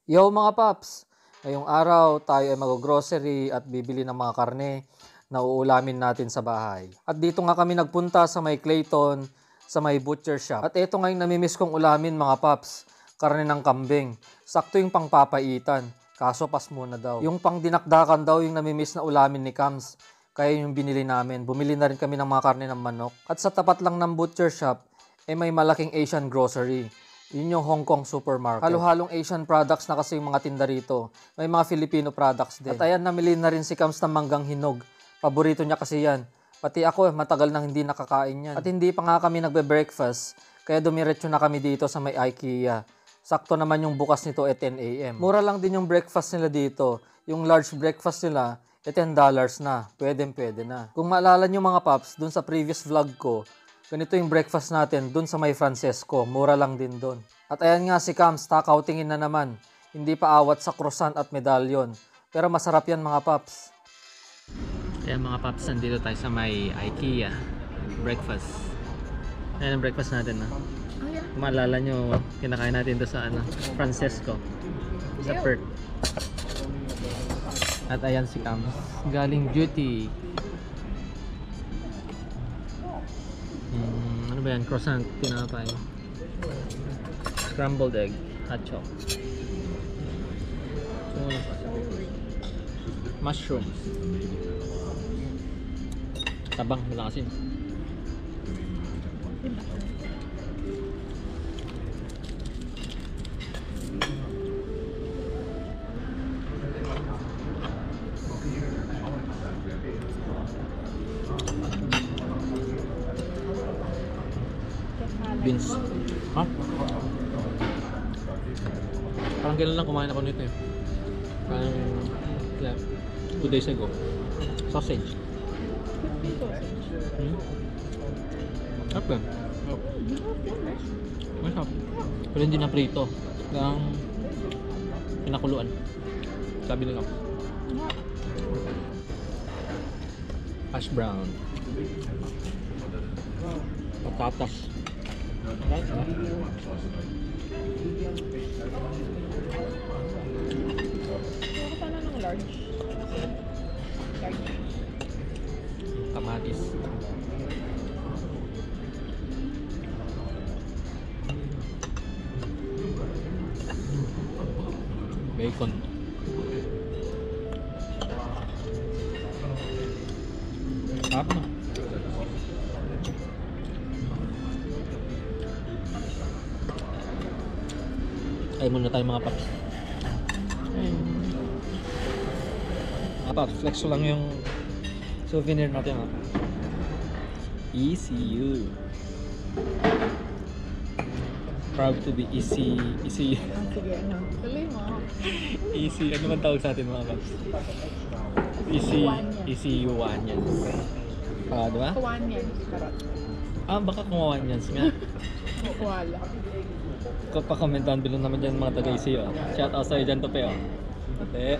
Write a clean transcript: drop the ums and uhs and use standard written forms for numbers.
Yo mga paps! Ngayong araw tayo ay mag-grocery at bibili ng mga karne na uulamin natin sa bahay. At dito nga kami nagpunta sa may Clayton, sa may butcher shop. At ito nga yung namimiss kong ulamin mga paps, karne ng kambing. Sakto yung pangpapaitan, kaso pas muna daw. Yung pang dinakdakan daw yung namimiss na ulamin ni Kams, kaya yung binili namin. Bumili na rin kami ng mga karne ng manok. At sa tapat lang ng butcher shop, may malaking Asian grocery. Yun yung Hong Kong supermarket. Halo-halong Asian products na kasi yung mga tinda rito. May mga Filipino products din. At ayan, namili na rin si Kams ng manggang hinog. Paborito niya kasi yan. Pati ako, matagal nang hindi nakakain yan. At hindi pa nga kami nagbe-breakfast, kaya dumiretso na kami dito sa may IKEA. Sakto naman yung bukas nito at 10 a.m. Mura lang din yung breakfast nila dito. Yung large breakfast nila, $10 na. Pwede na. Kung maalala nyo mga paps, dun sa previous vlog ko, ganito yung breakfast natin dun sa may Francesco. Mura lang din dun. At ayan nga si Kams, takoutingin na naman. Hindi pa awat sa croissant at medallion. Pero masarap yan mga paps. Ayan mga paps, nandito tayo sa may IKEA. Breakfast. Ayan ang breakfast natin na. Kung maalala nyo, kinakain natin doon sa Francesco. Sa Perth. At ayan si Kams. Galing duty. Ano ba yan? Croissant, tinapay. Scrambled egg, hot choc. Mushrooms. Tabang, wala kasi. Beans. Ha? Parang kailan lang kumain ako nito eh. Parang 2 days ago. Sausage. Sarap yan. Masarap. Pero hindi na prito. Lang pinakuluan. Sabi nila. Hash brown. Patatas. Sana ng large. Kamatis. Bacon. Sarap na. Ay muna tayo mga paps. Mga paps, flex ko lang yung souvenir natin ha. ECU. Proud to be ECU. Sige, ano? Tuloy mo. ECU, ano man tawag sa atin mga paps? ECU 1 yan. Diba? Kuwan yan. Baka kumawan yan. Nga. Wala. Pakomentahan bilong naman dyan mga taga-ECU. Shout out sa'yo dyan, Tope. Tope.